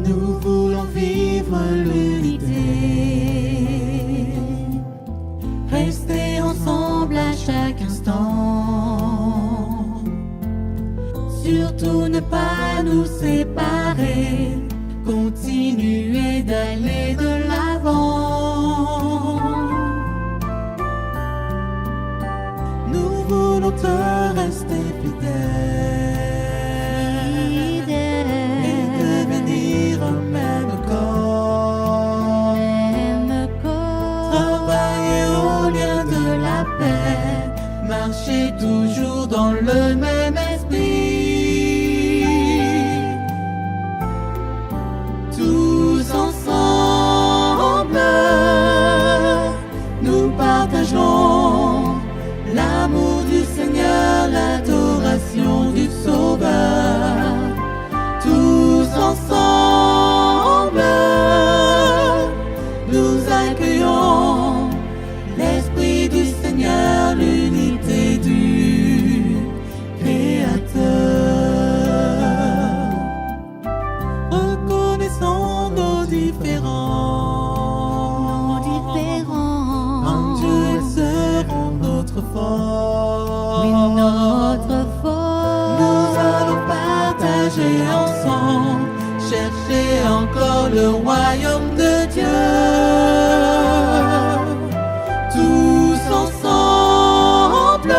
Nous voulons vivre l'unité, rester ensemble à chaque instant, surtout ne pas nous séparer, continuer d'aller de l'avant. Nous voulons te rester fidèles et devenir un même corps. Travailler au lien de la paix, marcher toujours dans le même esprit. Tous ensemble, nous partageons l'amour du Seigneur, l'adoration du Sauveur. Tous ensemble, nous accueillons l'Esprit du Seigneur, l'unité du Créateur. Reconnaissons nos différends. En Dieu, ils seront notre force. Nous allons partager ensemble, chercher encore le royaume de Dieu. Tous ensemble,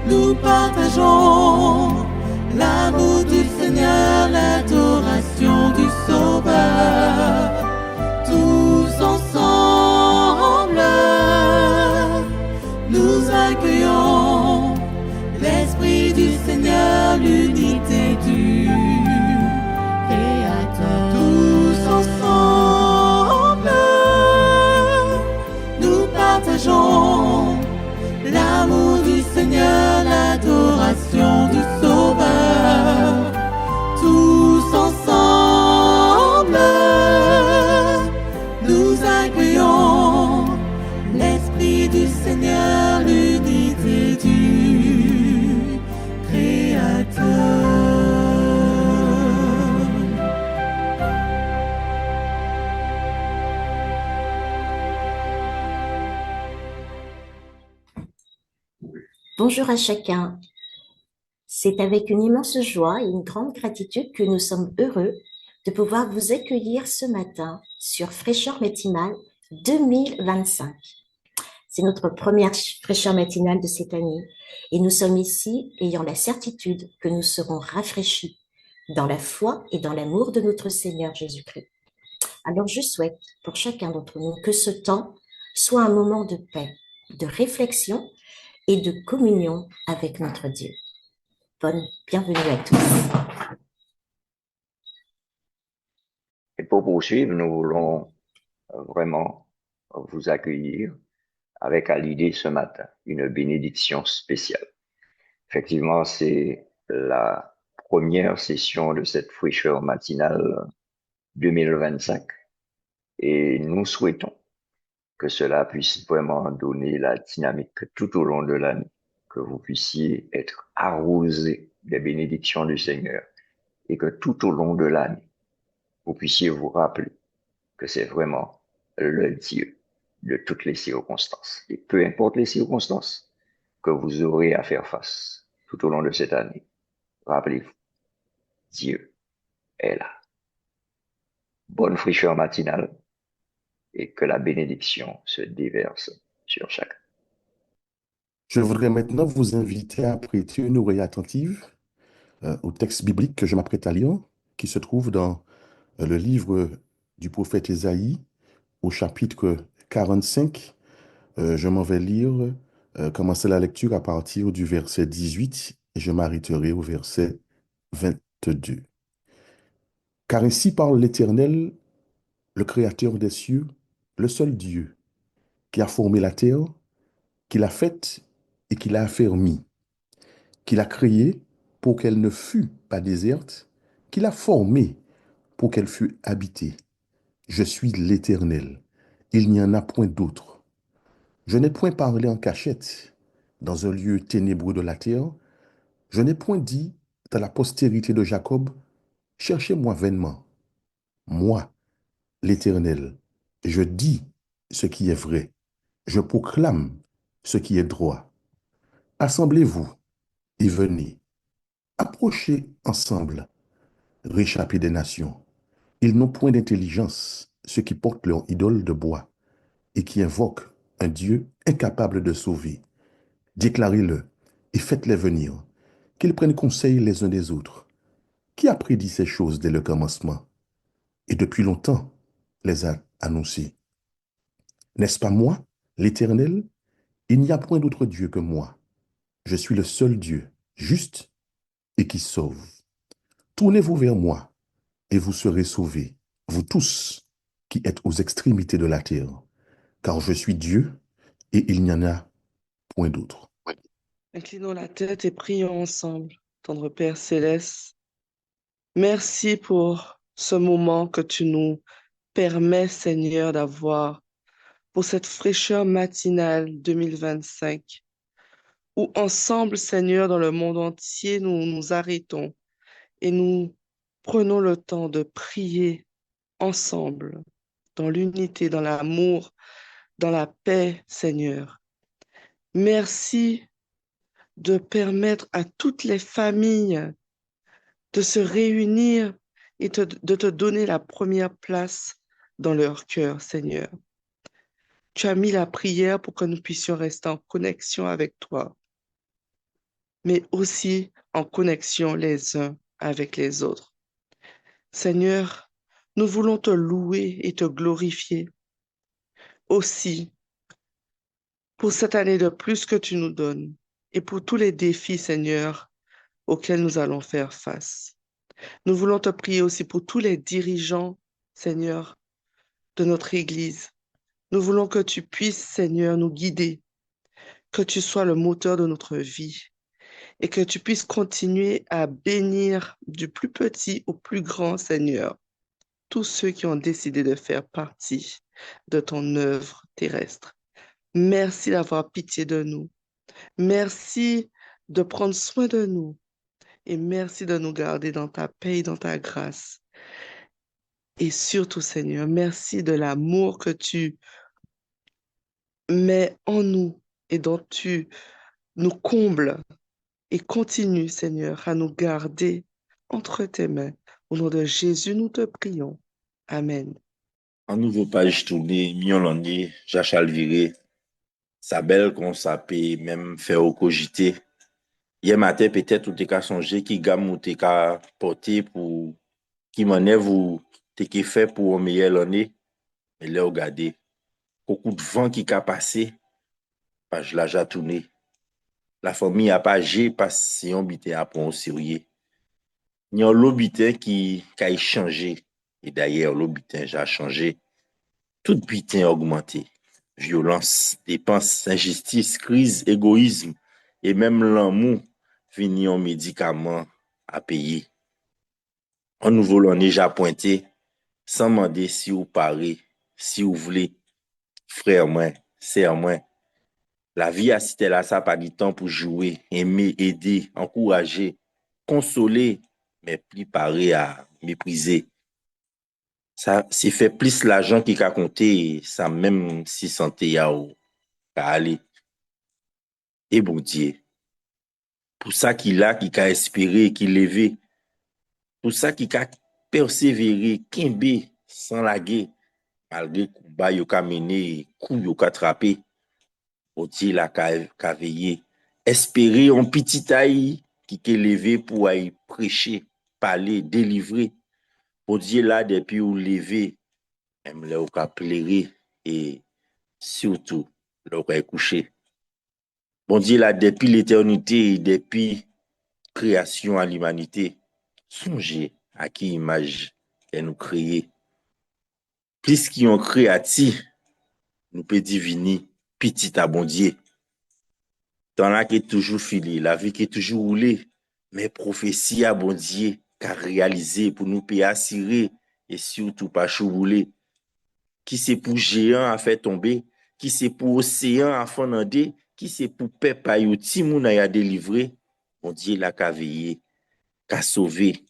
nous partageons l'amour du Seigneur, l'adoration du Sauveur. Tous ensemble, nous accueillons l'Esprit du Seigneur, l'unité du Créateur. Tous ensemble, nous partageons l'amour du Seigneur, l'adoration du Sauveur. Tous ensemble, nous accueillons l'Esprit du Seigneur, l'unité du Créateur. Bonjour à chacun. C'est avec une immense joie et une grande gratitude que nous sommes heureux de pouvoir vous accueillir ce matin sur Fraîcheur matinale 2025. C'est notre première fraîcheur matinale de cette année et nous sommes ici ayant la certitude que nous serons rafraîchis dans la foi et dans l'amour de notre Seigneur Jésus-Christ. Alors je souhaite pour chacun d'entre nous que ce temps soit un moment de paix, de réflexion et de communion avec notre Dieu. Bienvenue à tous. Et pour poursuivre, nous voulons vraiment vous accueillir avec à l'idée ce matin une bénédiction spéciale. Effectivement, c'est la première session de cette fraîcheur matinale 2025 et nous souhaitons que cela puisse vraiment donner la dynamique tout au long de l'année, que vous puissiez être arrosés des bénédictions du Seigneur et que tout au long de l'année, vous puissiez vous rappeler que c'est vraiment le Dieu de toutes les circonstances. Et peu importe les circonstances que vous aurez à faire face tout au long de cette année, rappelez-vous, Dieu est là. Bonne fraîcheur matinale et que la bénédiction se déverse sur chacun. Je voudrais maintenant vous inviter à prêter une oreille attentive au texte biblique que je m'apprête à lire, qui se trouve dans le livre du prophète Ésaïe, au chapitre 45. Je m'en vais lire, commencer la lecture à partir du verset 18 et je m'arrêterai au verset 22. Car ainsi parle l'Éternel, le Créateur des cieux, le seul Dieu, qui a formé la terre, qui l'a faite et qui l'a affermie, qui l'a créée pour qu'elle ne fût pas déserte, qui l'a formée pour qu'elle fût habitée. Je suis l'Éternel, il n'y en a point d'autre. Je n'ai point parlé en cachette, dans un lieu ténébreux de la terre. Je n'ai point dit à la postérité de Jacob, Cherchez-moi vainement. Moi, l'Éternel, je dis ce qui est vrai. Je proclame ce qui est droit. Assemblez-vous et venez. Approchez ensemble, réchappez des nations. Ils n'ont point d'intelligence, ceux qui portent leur idole de bois et qui invoquent un Dieu incapable de sauver. Déclarez-le et faites-les venir, qu'ils prennent conseil les uns des autres. Qui a prédit ces choses dès le commencement et depuis longtemps les a annoncées? N'est-ce pas moi, l'Éternel? Il n'y a point d'autre Dieu que moi. Je suis le seul Dieu, juste et qui sauve. Tournez-vous vers moi et vous serez sauvés, vous tous qui êtes aux extrémités de la terre, car je suis Dieu et il n'y en a point d'autre. Inclinons la tête et prions ensemble. Tendre Père céleste, merci pour ce moment que tu nous permets, Seigneur, d'avoir, pour cette fraîcheur matinale 2025, où ensemble, Seigneur, dans le monde entier, nous nous arrêtons et nous prenons le temps de prier ensemble, dans l'unité, dans l'amour, dans la paix, Seigneur. Merci de permettre à toutes les familles de se réunir et de te donner la première place dans leur cœur, Seigneur. Tu as mis la prière pour que nous puissions rester en connexion avec toi, mais aussi en connexion les uns avec les autres. Seigneur, nous voulons te louer et te glorifier aussi pour cette année de plus que tu nous donnes et pour tous les défis, Seigneur, auxquels nous allons faire face. Nous voulons te prier aussi pour tous les dirigeants, Seigneur, de notre Église. Nous voulons que tu puisses, Seigneur, nous guider, que tu sois le moteur de notre vie et que tu puisses continuer à bénir du plus petit au plus grand, Seigneur, tous ceux qui ont décidé de faire partie de ton œuvre terrestre. Merci d'avoir pitié de nous. Merci de prendre soin de nous et merci de nous garder dans ta paix et dans ta grâce. Et surtout, Seigneur, merci de l'amour que tu mets en nous et dont tu nous combles et continue, Seigneur, à nous garder entre tes mains. Au nom de Jésus, nous te prions. Amen. En nouveau page tournée, mion l'année, Jachal viré, sa belle qu'on s'appelle même faire au cogité. Hier matin, peut-être, ou t'es qu'à songer qui gamme ou t'es qu'à porter pour, qui m'enlève ou t'es qu'à fait pour un meilleur l'année. Mais là, regardez, beaucoup de vent qui a passé, page là, j'ai tourné. La famille a pas gé parce si on bité à prendre au sérieux. Il y a l'obitin qui a changé. Et d'ailleurs, l'obitin, j'ai changé. Tout butin a augmenté. Violence, dépenses, injustice, crise, égoïsme et même l'amour fini en médicaments à payer. En nouveau l'année, j'ai pointé sans demander si vous parlez, si vous voulez, frère moi, sœur moi. La vie a cité là, ça pas du temps pour jouer, aimer, aider, encourager, consoler, mais plus paré à mépriser. Ça, c'est fait plus l'argent qui a compté, ça même si santé à aller. Et bon Dieu, pour ça qu'il a, qui a espéré, qui levé, pour ça qu'il a persévéré, kimbe, sans laguer, malgré combat yo ka mené, coup yo ka trappé, bon Dieu la ka veillé, espérer un petit taille qui est levé pour aller prêcher, parler, délivrer. Bon Dieu là, depuis ou levé, même là, ou ka pleurer et surtout, là, ou ka coucher. Bon Dieu là, depuis l'éternité, depuis création à l'humanité, songez à qui image elle nous créé. Plus qui ont créatif, nous peut diviner petit à bon Dieu. Dans la qui est toujours filé, la vie qui est toujours roulée, mais prophétie à bon Dieu qu'a réalisé pour nous payer assurer et surtout pas chourouler. Qui c'est pour géant à faire tomber, qui c'est pour océan à fonder, qui c'est pour peuple à yoti moun à délivrer, bon Dieu l'a qu'a veillé, qu'a sauvé.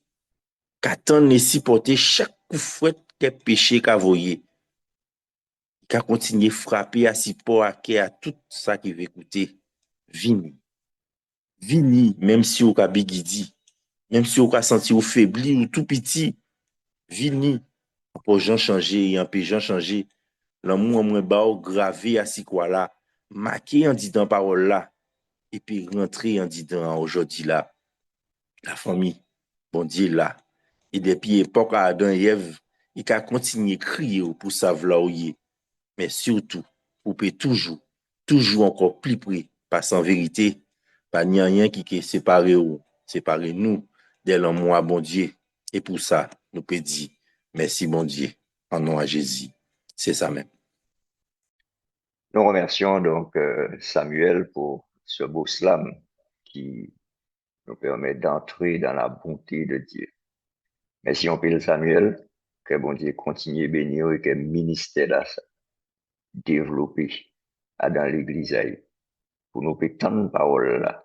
qu'attendre et supporter chaque coup fouet que péché qu'a voyé, qu'a continué frapper à support à tout ça qui veut écouter. Vini, vini, même si au bigidi, même si au senti au faibli ou tout petit, vini, pour gens changer, en peu gens changer, l'amour en moins bas gravé à si quoi là, marqué en disant parole là, et puis rentrer en disant aujourd'hui là, la famille, bon Dieu là, et depuis époque à Adam et Ève, il a continué à crier pour savoir où il est, mais surtout, pour peut toujours, toujours encore plus près, parce en vérité, pas ni rien qui est séparé ou séparé nous de l'amour à bon Dieu. Et pour ça, nous peut dire merci bon Dieu, en nom à Jésus. C'est ça même. Nous remercions donc Samuel pour ce beau slam qui nous permet d'entrer dans la bonté de Dieu. Merci en pile Samuel, que bon Dieu continue à bénir et que le ministère là, développer dans l'église pour nous pétendre parole là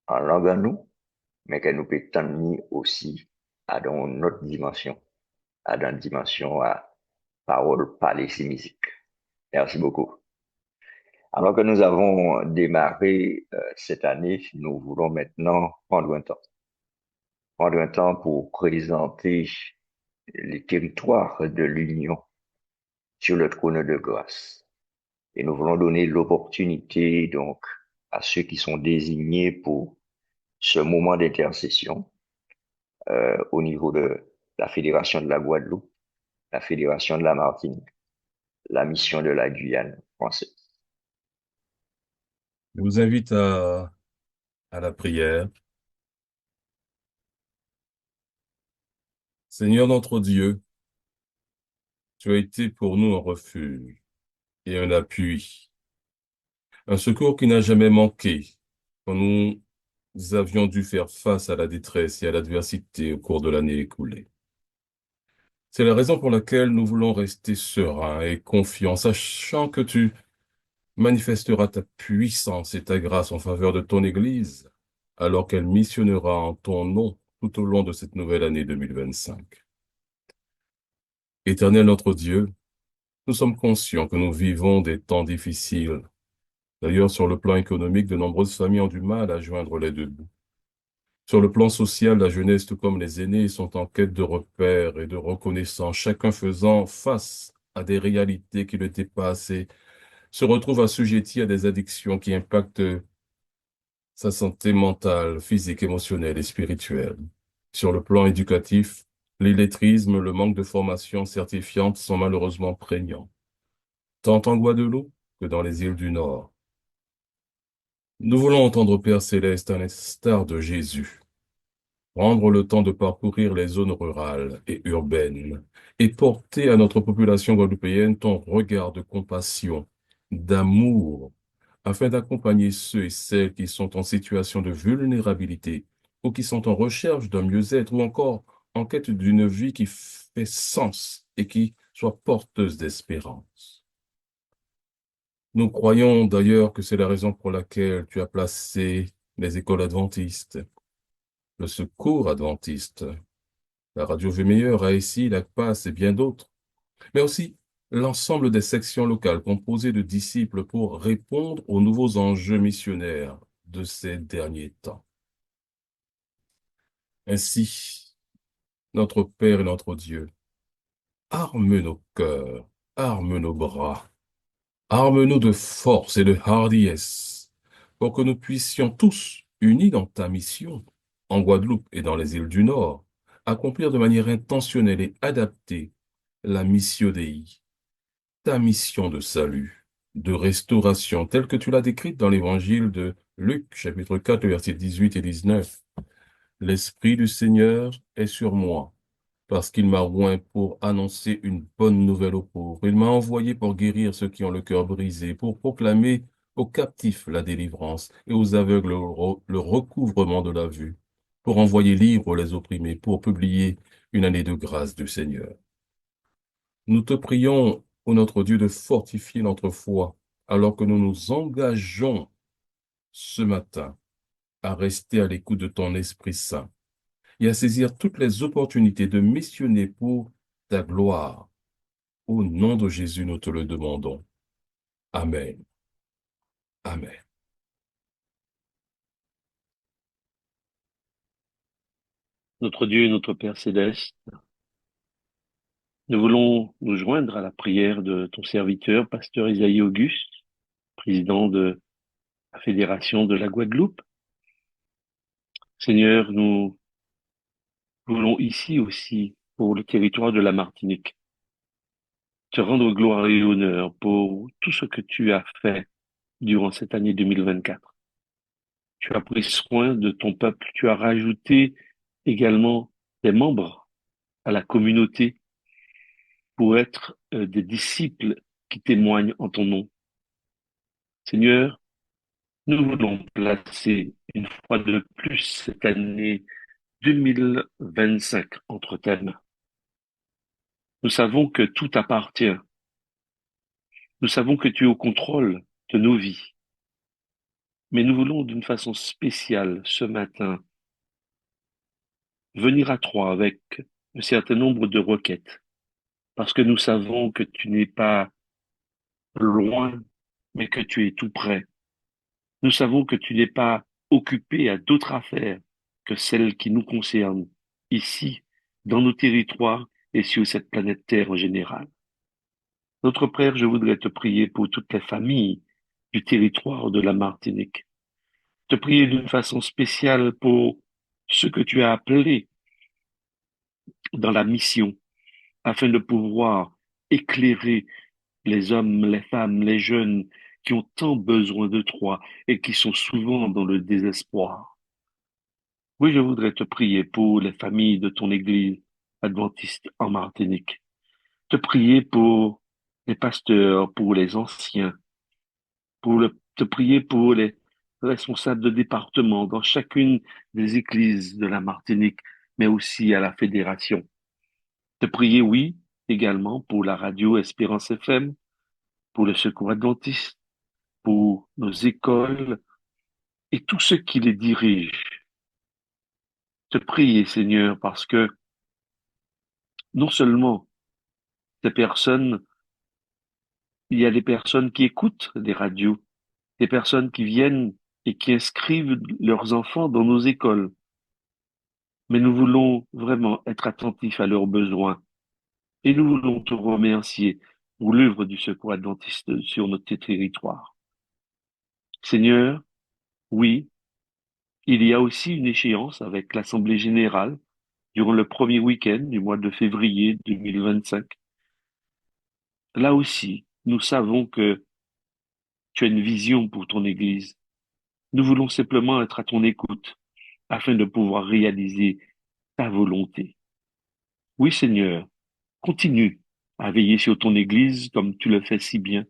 en langue à nous, mais que nous pétendre aussi dans notre dimension, dans une dimension à parole, parler, c'est musique. Merci beaucoup. Alors que nous avons démarré cette année, nous voulons maintenant prendre un temps. Prendre un temps pour présenter les territoires de l'Union sur le trône de grâce. Et nous voulons donner l'opportunité donc à ceux qui sont désignés pour ce moment d'intercession au niveau de la Fédération de la Guadeloupe, la Fédération de la Martinique, la mission de la Guyane française. Je vous invite à la prière. Seigneur notre Dieu, tu as été pour nous un refuge et un appui, un secours qui n'a jamais manqué quand nous avions dû faire face à la détresse et à l'adversité au cours de l'année écoulée. C'est la raison pour laquelle nous voulons rester sereins et confiants, sachant que tu manifesteras ta puissance et ta grâce en faveur de ton Église, alors qu'elle missionnera en ton nom tout au long de cette nouvelle année 2025. Éternel notre Dieu, nous sommes conscients que nous vivons des temps difficiles. D'ailleurs, sur le plan économique, de nombreuses familles ont du mal à joindre les deux bouts. Sur le plan social, la jeunesse, tout comme les aînés, sont en quête de repères et de reconnaissance, chacun faisant face à des réalités qui le dépassent et se retrouve assujetti à des addictions qui impactent sa santé mentale, physique, émotionnelle et spirituelle. Sur le plan éducatif, l'illettrisme, le manque de formation certifiante sont malheureusement prégnants, tant en Guadeloupe que dans les îles du Nord. Nous voulons entendre Père Céleste à l'instar de Jésus, prendre le temps de parcourir les zones rurales et urbaines et porter à notre population guadeloupéenne ton regard de compassion, d'amour, afin d'accompagner ceux et celles qui sont en situation de vulnérabilité ou qui sont en recherche d'un mieux-être ou encore en quête d'une vie qui fait sens et qui soit porteuse d'espérance. Nous croyons d'ailleurs que c'est la raison pour laquelle tu as placé les écoles adventistes, le secours adventiste, la Radio Vie Meilleure, ASI, l'ACPAS et bien d'autres, mais aussi l'ensemble des sections locales composées de disciples pour répondre aux nouveaux enjeux missionnaires de ces derniers temps. Ainsi, notre Père et notre Dieu, arme nos cœurs, arme nos bras, arme-nous de force et de hardiesse pour que nous puissions tous, unis dans ta mission, en Guadeloupe et dans les îles du Nord, accomplir de manière intentionnelle et adaptée la missio Dei, ta mission de salut, de restauration, telle que tu l'as décrite dans l'évangile de Luc, chapitre 4, versets 18 et 19. L'Esprit du Seigneur est sur moi, parce qu'il m'a oint pour annoncer une bonne nouvelle aux pauvres. Il m'a envoyé pour guérir ceux qui ont le cœur brisé, pour proclamer aux captifs la délivrance et aux aveugles le recouvrement de la vue, pour envoyer libres les opprimés, pour publier une année de grâce du Seigneur. Nous te prions, ô notre Dieu, de fortifier notre foi, alors que nous nous engageons ce matin à rester à l'écoute de ton Esprit Saint et à saisir toutes les opportunités de missionner pour ta gloire. Au nom de Jésus, nous te le demandons. Amen. Amen. Notre Dieu et notre Père céleste, nous voulons nous joindre à la prière de ton serviteur, pasteur Isaïe Auguste, président de la Fédération de la Guadeloupe. Seigneur, nous voulons ici aussi, pour le territoire de la Martinique, te rendre gloire et honneur pour tout ce que tu as fait durant cette année 2024. Tu as pris soin de ton peuple, tu as rajouté également des membres à la communauté pour être des disciples qui témoignent en ton nom. Seigneur, nous voulons placer une fois de plus cette année 2025 entre tes mains. Nous savons que tout appartient. Nous savons que tu es au contrôle de nos vies. Mais nous voulons d'une façon spéciale ce matin venir à toi avec un certain nombre de requêtes, parce que nous savons que tu n'es pas loin, mais que tu es tout près. Nous savons que tu n'es pas occupé à d'autres affaires que celles qui nous concernent ici, dans nos territoires et sur cette planète Terre en général. Notre Père, je voudrais te prier pour toutes les familles du territoire de la Martinique. Te prier d'une façon spéciale pour ce que tu as appelé dans la mission, afin de pouvoir éclairer les hommes, les femmes, les jeunes qui ont tant besoin de toi et qui sont souvent dans le désespoir. Oui, je voudrais te prier pour les familles de ton Église adventiste en Martinique. Te prier pour les pasteurs, pour les anciens, te prier pour les responsables de département dans chacune des églises de la Martinique, mais aussi à la Fédération. Te prier, oui, également pour la radio Espérance FM, pour le Secours adventiste, pour nos écoles et tous ceux qui les dirigent. Te prier, Seigneur, parce que non seulement ces personnes, il y a des personnes qui écoutent des radios, des personnes qui viennent et qui inscrivent leurs enfants dans nos écoles, mais nous voulons vraiment être attentifs à leurs besoins et nous voulons te remercier pour l'œuvre du Secours adventiste sur notre territoire. Seigneur, oui, il y a aussi une échéance avec l'Assemblée générale durant le premier week-end du mois de février 2025. Là aussi, nous savons que tu as une vision pour ton Église. Nous voulons simplement être à ton écoute afin de pouvoir réaliser ta volonté. Oui, Seigneur, continue à veiller sur ton Église comme tu le fais si bien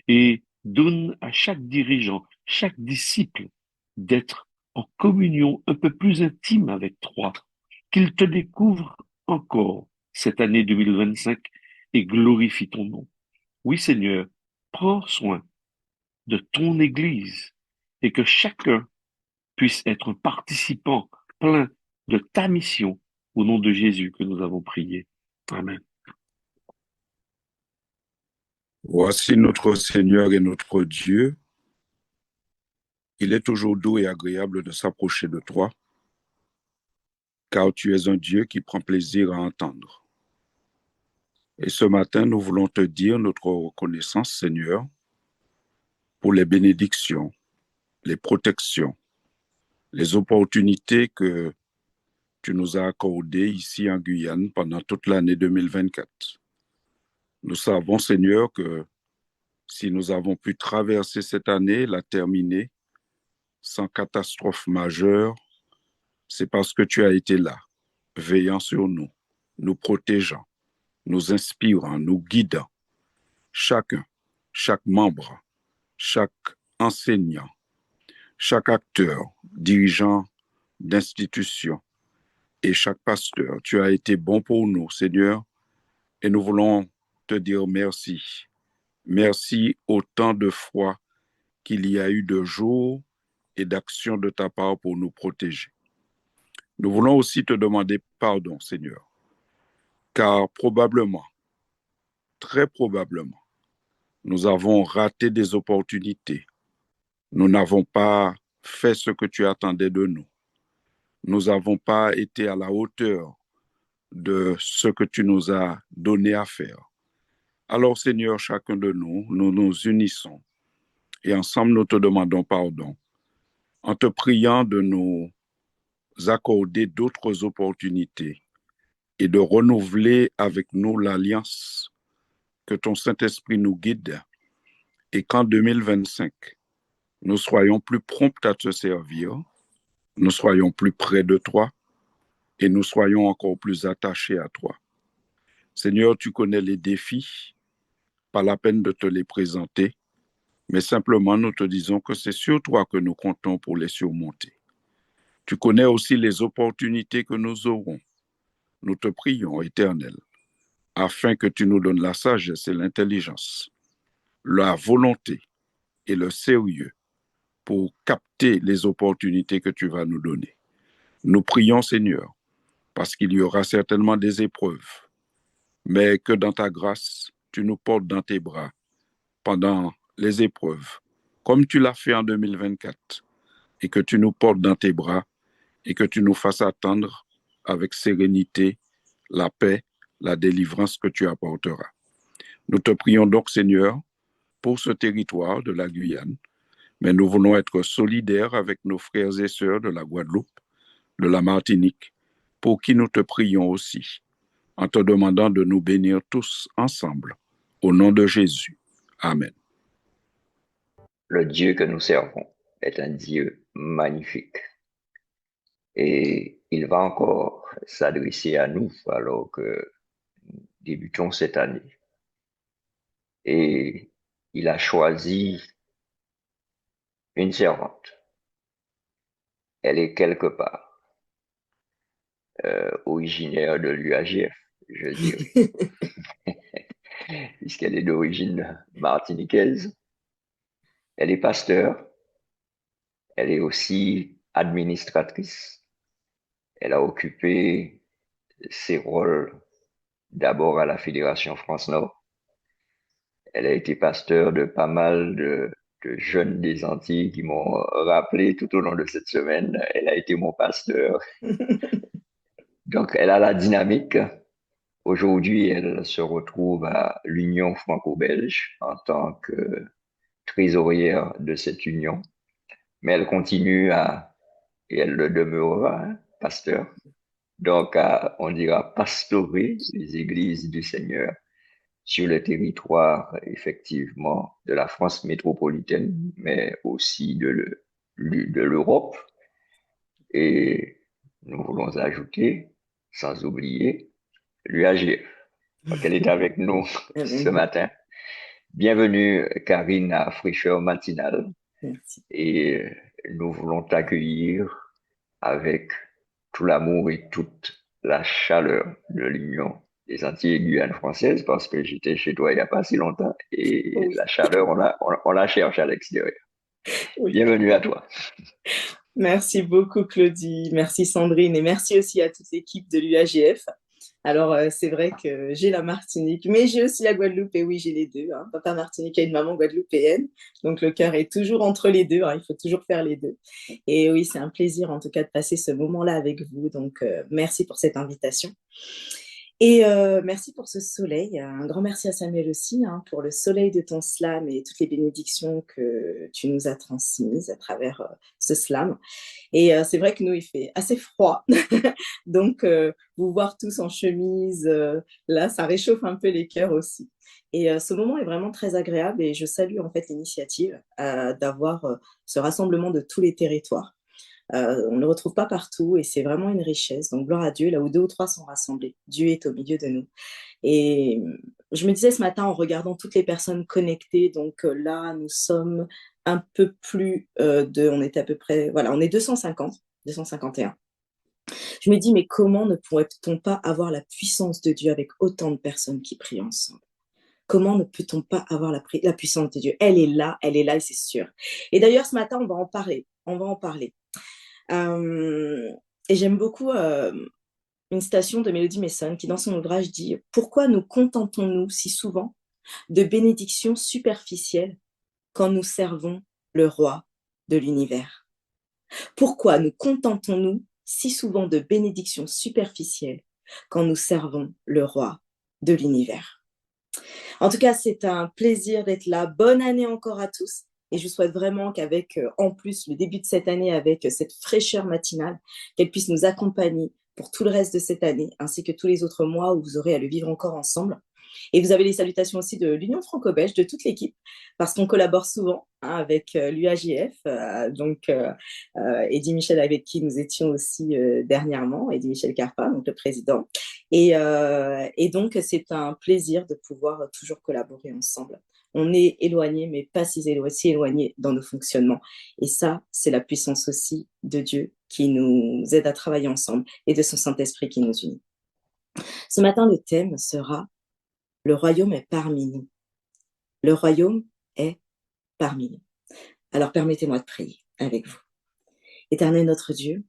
et donne à chaque dirigeant, chaque disciple d'être en communion un peu plus intime avec toi, qu'il te découvre encore cette année 2025 et glorifie ton nom. Oui, Seigneur, prends soin de ton Église et que chacun puisse être un participant plein de ta mission au nom de Jésus que nous avons prié. Amen. Voici notre Seigneur et notre Dieu. Il est toujours doux et agréable de s'approcher de toi, car tu es un Dieu qui prend plaisir à entendre. Et ce matin, nous voulons te dire notre reconnaissance, Seigneur, pour les bénédictions, les protections, les opportunités que tu nous as accordées ici en Guyane pendant toute l'année 2024. Nous savons, Seigneur, que si nous avons pu traverser cette année, la terminer, sans catastrophe majeure, c'est parce que tu as été là, veillant sur nous, nous protégeant, nous inspirant, nous guidant, chacun, chaque membre, chaque enseignant, chaque acteur, dirigeant d'institution et chaque pasteur. Tu as été bon pour nous, Seigneur, et nous voulons te dire merci. Merci autant de fois qu'il y a eu de jours et d'actions de ta part pour nous protéger. Nous voulons aussi te demander pardon, Seigneur, car probablement, très probablement, nous avons raté des opportunités. Nous n'avons pas fait ce que tu attendais de nous. Nous n'avons pas été à la hauteur de ce que tu nous as donné à faire. Alors, Seigneur, chacun de nous, nous nous unissons et ensemble nous te demandons pardon en te priant de nous accorder d'autres opportunités et de renouveler avec nous l'alliance, que ton Saint-Esprit nous guide et qu'en 2025, nous soyons plus prompts à te servir, nous soyons plus près de toi et nous soyons encore plus attachés à toi. Seigneur, tu connais les défis, pas la peine de te les présenter, mais simplement nous te disons que c'est sur toi que nous comptons pour les surmonter. Tu connais aussi les opportunités que nous aurons. Nous te prions, Éternel, afin que tu nous donnes la sagesse et l'intelligence, la volonté et le sérieux pour capter les opportunités que tu vas nous donner. Nous prions, Seigneur, parce qu'il y aura certainement des épreuves, mais que dans ta grâce, tu nous portes dans tes bras pendant les épreuves, comme tu l'as fait en 2024, et que tu nous portes dans tes bras et que tu nous fasses attendre avec sérénité la paix, la délivrance que tu apporteras. Nous te prions donc, Seigneur, pour ce territoire de la Guyane, mais nous voulons être solidaires avec nos frères et sœurs de la Guadeloupe, de la Martinique, pour qui nous te prions aussi, en te demandant de nous bénir tous ensemble, au nom de Jésus. Amen. Le Dieu que nous servons est un Dieu magnifique. Et il va encore s'adresser à nous alors que nous débutons cette année. Et il a choisi une servante. Elle est quelque part originaire de l'UAGF, je dirais, puisqu'elle est d'origine martiniquaise. Elle est pasteur. Elle est aussi administratrice. Elle a occupé ses rôles d'abord à la Fédération France-Nord. Elle a été pasteur de pas mal de jeunes des Antilles qui m'ont rappelé tout au long de cette semaine. Elle a été mon pasteur. Donc, elle a la dynamique. Aujourd'hui, elle se retrouve à l'Union franco-belge en tant que trésorière de cette union. Mais elle continue et elle le demeurera, hein, pasteur. Donc, on dira pastorer les églises du Seigneur sur le territoire, effectivement, de la France métropolitaine, mais aussi de l'Europe. Et nous voulons ajouter, sans oublier, l'UAGF. Donc, elle est avec nous ce matin. Bienvenue, Karine, à Fraîcheur Matinale. Merci. Et nous voulons t'accueillir avec tout l'amour et toute la chaleur de l'Union des Antilles et Guyane françaises, parce que j'étais chez toi il n'y a pas si longtemps et Oui. la chaleur, on la cherche à l'extérieur. Oui. Bienvenue à toi. Merci beaucoup, Claudie. Merci, Sandrine. Et merci aussi à toute l'équipe de l'UAGF. Alors, c'est vrai que j'ai la Martinique, mais j'ai aussi la Guadeloupe. Et oui, j'ai les deux. Hein. Papa martiniquais et une maman guadeloupéenne. Donc, le cœur est toujours entre les deux. Hein. Il faut toujours faire les deux. Et oui, c'est un plaisir, en tout cas, de passer ce moment-là avec vous. Donc, merci pour cette invitation. Et merci pour ce soleil. Un grand merci à Samuel aussi hein, pour le soleil de ton slam et toutes les bénédictions que tu nous as transmises à travers ce slam. Et c'est vrai que nous, il fait assez froid. Donc, vous voir tous en chemise, là, ça réchauffe un peu les cœurs aussi. Et ce moment est vraiment très agréable et je salue en fait l'initiative d'avoir ce rassemblement de tous les territoires. On ne le retrouve pas partout et c'est vraiment une richesse. Donc, gloire à Dieu, là où 2 ou 3 sont rassemblés. Dieu est au milieu de nous. Et je me disais ce matin en regardant toutes les personnes connectées, donc là, nous sommes un peu plus on est à peu près, voilà, on est 251. Je me dis, mais comment ne pourrait-on pas avoir la puissance de Dieu avec autant de personnes qui prient ensemble? Comment ne peut-on pas avoir la puissance de Dieu? Elle est là et c'est sûr. Et d'ailleurs, ce matin, on va en parler. Et j'aime beaucoup une citation de Mélodie Mason qui, dans son ouvrage, dit « Pourquoi nous contentons-nous si souvent de bénédictions superficielles quand nous servons le roi de l'univers ?» Pourquoi nous contentons-nous si souvent de bénédictions superficielles quand nous servons le roi de l'univers? En tout cas, c'est un plaisir d'être là. Bonne année encore à tous. Et je souhaite vraiment qu'avec, en plus, le début de cette année, avec cette fraîcheur matinale, qu'elle puisse nous accompagner pour tout le reste de cette année, ainsi que tous les autres mois où vous aurez à le vivre encore ensemble. Et vous avez les salutations aussi de l'Union franco-belge, de toute l'équipe, parce qu'on collabore souvent avec l'UAGF, Eddy Michel avec qui nous étions aussi dernièrement, Eddy Michel Carpa, donc le président. Et donc, c'est un plaisir de pouvoir toujours collaborer ensemble. On est éloignés, mais pas si éloignés dans nos fonctionnements. Et ça, c'est la puissance aussi de Dieu qui nous aide à travailler ensemble et de son Saint-Esprit qui nous unit. Ce matin, le thème sera « Le royaume est parmi nous ». Le royaume est parmi nous. Alors, permettez-moi de prier avec vous. Éternel notre Dieu,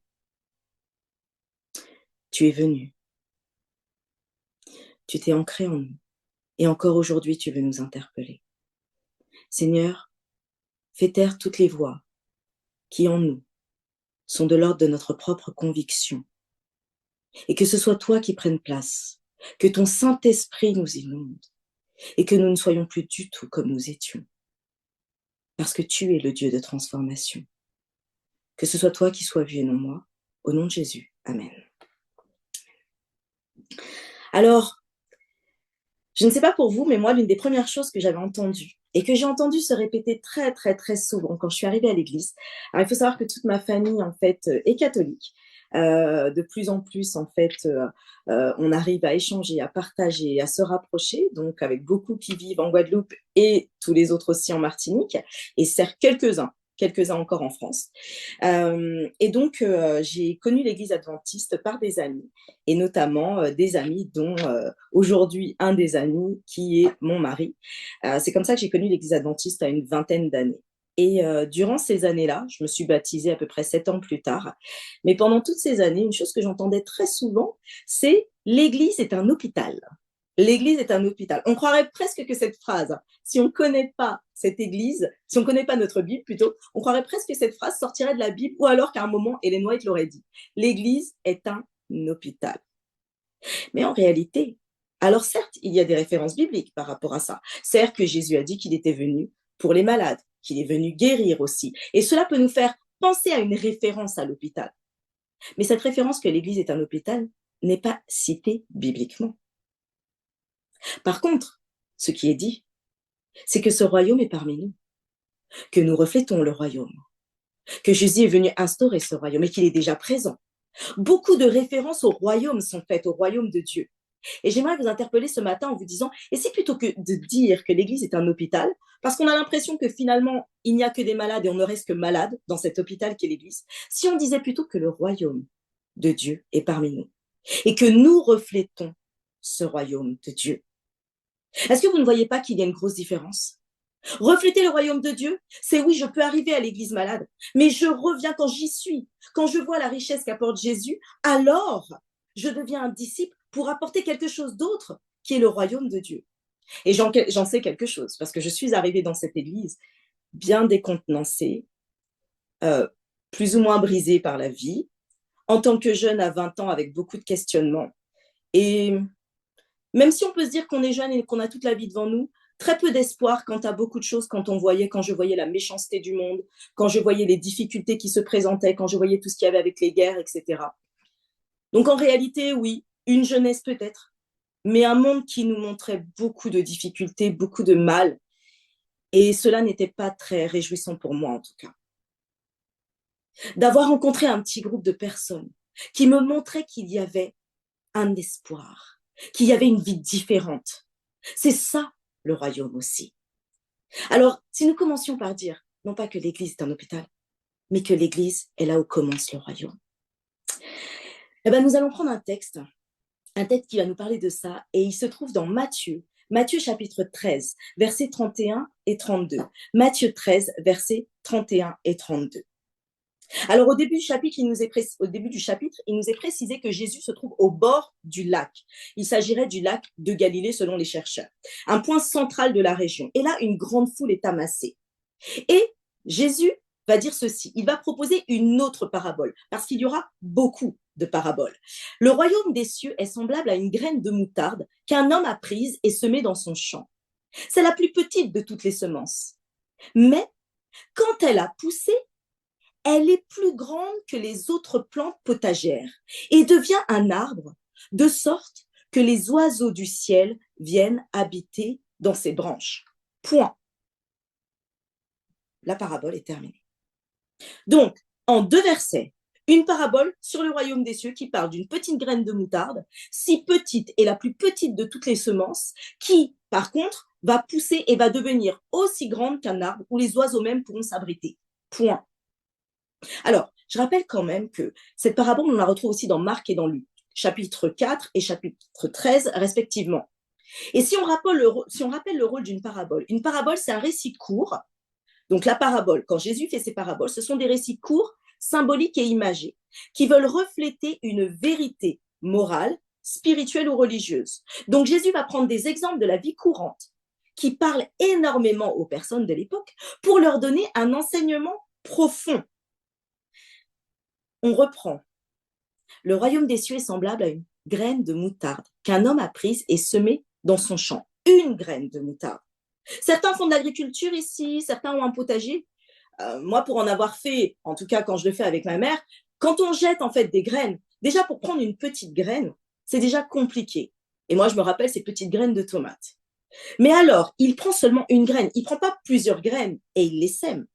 tu es venu. Tu t'es ancré en nous. Et encore aujourd'hui, tu veux nous interpeller. Seigneur, fais taire toutes les voix qui en nous sont de l'ordre de notre propre conviction. Et que ce soit toi qui prennes place, que ton Saint-Esprit nous inonde et que nous ne soyons plus du tout comme nous étions. Parce que tu es le Dieu de transformation. Que ce soit toi qui sois vu et non moi. Au nom de Jésus. Amen. Alors, je ne sais pas pour vous, mais moi, l'une des premières choses que j'avais entendues et que j'ai entendu se répéter très, très, très souvent quand je suis arrivée à l'église. Alors, il faut savoir que toute ma famille, en fait, est catholique. De plus en plus, en fait, on arrive à échanger, à partager, à se rapprocher, donc avec beaucoup qui vivent en Guadeloupe et tous les autres aussi en Martinique, et certes quelques-uns encore en France. Et donc, j'ai connu l'église adventiste par des amis, et notamment des amis dont aujourd'hui un des amis qui est mon mari. C'est comme ça que j'ai connu l'église adventiste à une vingtaine d'années. Et durant ces années-là, je me suis baptisée à peu près 7 ans plus tard. Mais pendant toutes ces années, une chose que j'entendais très souvent, c'est « l'église est un hôpital ». L'église est un hôpital. On croirait presque que cette phrase, si on ne connaît pas cette église, si on ne connaît pas notre Bible plutôt, on croirait presque que cette phrase sortirait de la Bible ou alors qu'à un moment, Ellen White l'aurait dit. L'église est un hôpital. Mais en réalité, alors certes, il y a des références bibliques par rapport à ça. Certes que Jésus a dit qu'il était venu pour les malades, qu'il est venu guérir aussi. Et cela peut nous faire penser à une référence à l'hôpital. Mais cette référence que l'église est un hôpital n'est pas citée bibliquement. Par contre, ce qui est dit, c'est que ce royaume est parmi nous, que nous reflétons le royaume, que Jésus est venu instaurer ce royaume et qu'il est déjà présent. Beaucoup de références au royaume sont faites, au royaume de Dieu. Et j'aimerais vous interpeller ce matin en vous disant, et c'est plutôt que de dire que l'église est un hôpital, parce qu'on a l'impression que finalement, il n'y a que des malades et on ne reste que malades dans cet hôpital qu'est l'église, si on disait plutôt que le royaume de Dieu est parmi nous et que nous reflétons ce royaume de Dieu. Est-ce que vous ne voyez pas qu'il y a une grosse différence? Refléter le royaume de Dieu, c'est oui, je peux arriver à l'église malade, mais je reviens quand j'y suis, quand je vois la richesse qu'apporte Jésus, alors je deviens un disciple pour apporter quelque chose d'autre qui est le royaume de Dieu. Et j'en sais quelque chose, parce que je suis arrivée dans cette église bien décontenancée, plus ou moins brisée par la vie, en tant que jeune à 20 ans avec beaucoup de questionnements. Et même si on peut se dire qu'on est jeune et qu'on a toute la vie devant nous, très peu d'espoir quant à beaucoup de choses quand je voyais la méchanceté du monde, quand je voyais les difficultés qui se présentaient, quand je voyais tout ce qu'il y avait avec les guerres, etc. Donc en réalité, oui, une jeunesse peut-être, mais un monde qui nous montrait beaucoup de difficultés, beaucoup de mal, et cela n'était pas très réjouissant pour moi en tout cas. D'avoir rencontré un petit groupe de personnes qui me montraient qu'il y avait un espoir, qu'il y avait une vie différente. C'est ça le royaume aussi. Alors, si nous commencions par dire, non pas que l'église est un hôpital, mais que l'église est là où commence le royaume. Eh bien, nous allons prendre un texte qui va nous parler de ça, et il se trouve dans Matthieu chapitre 13, versets 31 et 32. Matthieu 13, versets 31 et 32. Alors, au début du chapitre, il nous est précisé que Jésus se trouve au bord du lac. Il s'agirait du lac de Galilée selon les chercheurs, un point central de la région. Et là, une grande foule est amassée. Et Jésus va dire ceci, il va proposer une autre parabole, parce qu'il y aura beaucoup de paraboles. Le royaume des cieux est semblable à une graine de moutarde qu'un homme a prise et semée dans son champ. C'est la plus petite de toutes les semences. Mais quand elle a poussé, elle est plus grande que les autres plantes potagères et devient un arbre, de sorte que les oiseaux du ciel viennent habiter dans ses branches. Point. La parabole est terminée. Donc, en 2 versets, une parabole sur le royaume des cieux qui parle d'une petite graine de moutarde, si petite et la plus petite de toutes les semences, qui, par contre, va pousser et va devenir aussi grande qu'un arbre où les oiseaux même pourront s'abriter. Point. Alors, je rappelle quand même que cette parabole, on la retrouve aussi dans Marc et dans Luc, chapitre 4 et chapitre 13 respectivement. Et si on rappelle le rôle d'une parabole, une parabole, c'est un récit court. Donc la parabole, quand Jésus fait ses paraboles, ce sont des récits courts, symboliques et imagés, qui veulent refléter une vérité morale, spirituelle ou religieuse. Donc Jésus va prendre des exemples de la vie courante qui parlent énormément aux personnes de l'époque pour leur donner un enseignement profond. On reprend. Le royaume des cieux est semblable à une graine de moutarde qu'un homme a prise et semée dans son champ. Une graine de moutarde. Certains font de l'agriculture ici, certains ont un potager. Moi, pour en avoir fait, en tout cas quand je le fais avec ma mère, quand on jette en fait des graines, déjà pour prendre une petite graine, c'est déjà compliqué. Et moi, je me rappelle ces petites graines de tomates. Mais alors, il prend seulement une graine. Il ne prend pas plusieurs graines et il les sème.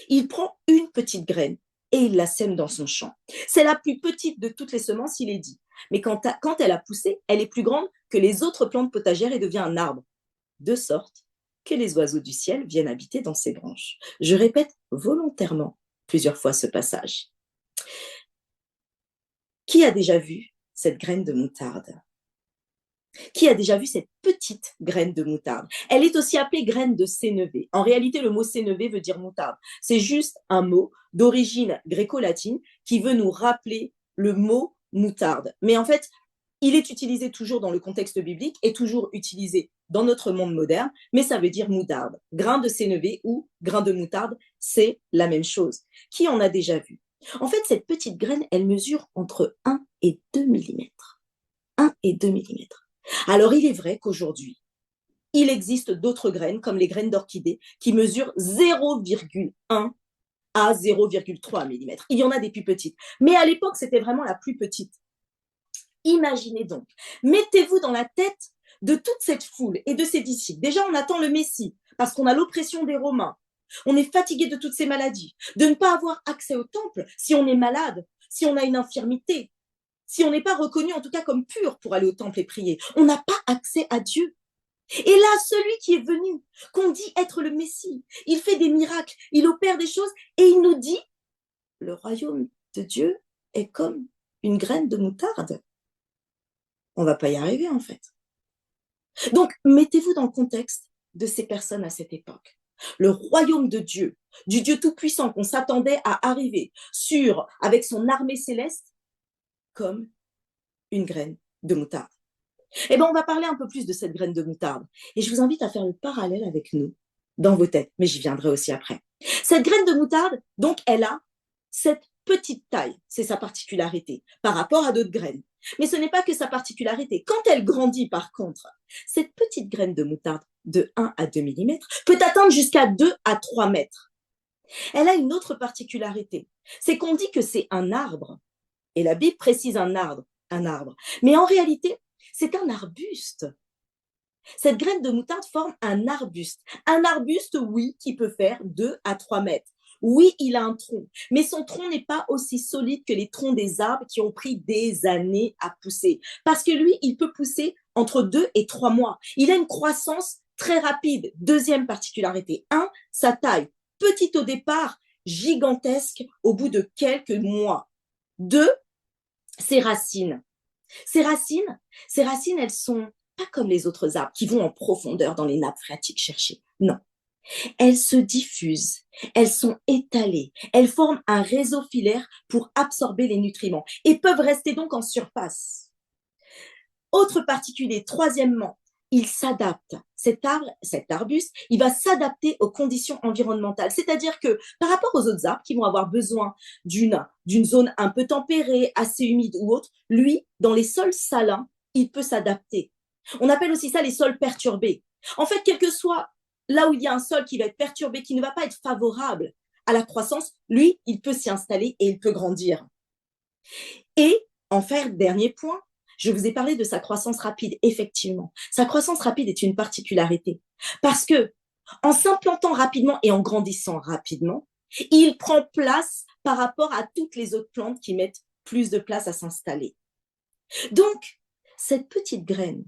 Il prend une petite graine et il la sème dans son champ. C'est la plus petite de toutes les semences, il est dit. Mais quand elle a poussé, elle est plus grande que les autres plantes potagères et devient un arbre. De sorte que les oiseaux du ciel viennent habiter dans ses branches. Je répète volontairement plusieurs fois ce passage. Qui a déjà vu cette graine de moutarde? Qui a déjà vu cette petite graine de moutarde? Elle est aussi appelée graine de sénévé. En réalité, le mot sénévé veut dire moutarde. C'est juste un mot d'origine gréco-latine qui veut nous rappeler le mot moutarde. Mais en fait, il est utilisé toujours dans le contexte biblique et toujours utilisé dans notre monde moderne, mais ça veut dire moutarde. Grain de sénévé ou grain de moutarde, c'est la même chose. Qui en a déjà vu? En fait, cette petite graine, elle mesure entre 1 et 2 mm. 1 et 2 mm. Alors, il est vrai qu'aujourd'hui, il existe d'autres graines, comme les graines d'orchidée, qui mesurent 0,1 à 0,3 mm. Il y en a des plus petites. Mais à l'époque, c'était vraiment la plus petite. Imaginez donc, mettez-vous dans la tête de toute cette foule et de ses disciples. Déjà, on attend le Messie, parce qu'on a l'oppression des Romains. On est fatigué de toutes ces maladies, de ne pas avoir accès au temple si on est malade, si on a une infirmité, si on n'est pas reconnu en tout cas comme pur pour aller au temple et prier. On n'a pas accès à Dieu. Et là, celui qui est venu, qu'on dit être le Messie, il fait des miracles, il opère des choses et il nous dit, le royaume de Dieu est comme une graine de moutarde. On ne va pas y arriver en fait. Donc, mettez-vous dans le contexte de ces personnes à cette époque. Le royaume de Dieu, du Dieu tout-puissant qu'on s'attendait à arriver avec son armée céleste, comme une graine de moutarde. Eh bien, on va parler un peu plus de cette graine de moutarde. Et je vous invite à faire le parallèle avec nous dans vos têtes, mais j'y viendrai aussi après. Cette graine de moutarde, donc, elle a cette petite taille, c'est sa particularité, par rapport à d'autres graines. Mais ce n'est pas que sa particularité. Quand elle grandit, par contre, cette petite graine de moutarde de 1 à 2 mm peut atteindre jusqu'à 2 à 3 mètres. Elle a une autre particularité, c'est qu'on dit que c'est un arbre. Et la Bible précise un arbre. Mais en réalité, c'est un arbuste. Cette graine de moutarde forme un arbuste. Un arbuste, oui, qui peut faire 2 à 3 mètres. Oui, il a un tronc, mais son tronc n'est pas aussi solide que les troncs des arbres qui ont pris des années à pousser. Parce que lui, il peut pousser entre 2 et 3 mois. Il a une croissance très rapide. Deuxième particularité. 1, sa taille. Petite au départ, gigantesque au bout de quelques mois. 2, ses racines. Ces racines, elles sont pas comme les autres arbres qui vont en profondeur dans les nappes phréatiques chercher. Non. Elles se diffusent, elles sont étalées, elles forment un réseau filaire pour absorber les nutriments et peuvent rester donc en surface. Autre particulier, troisièmement, il s'adapte. Cet arbuste, il va s'adapter aux conditions environnementales. C'est-à-dire que par rapport aux autres arbres qui vont avoir besoin d'une zone un peu tempérée, assez humide ou autre, lui, dans les sols salins, il peut s'adapter. On appelle aussi ça les sols perturbés. En fait, quel que soit là où il y a un sol qui va être perturbé, qui ne va pas être favorable à la croissance, lui, il peut s'y installer et il peut grandir. Et enfin, dernier point, je vous ai parlé de sa croissance rapide. Effectivement, sa croissance rapide est une particularité parce que en s'implantant rapidement et en grandissant rapidement, il prend place par rapport à toutes les autres plantes qui mettent plus de place à s'installer. Donc, cette petite graine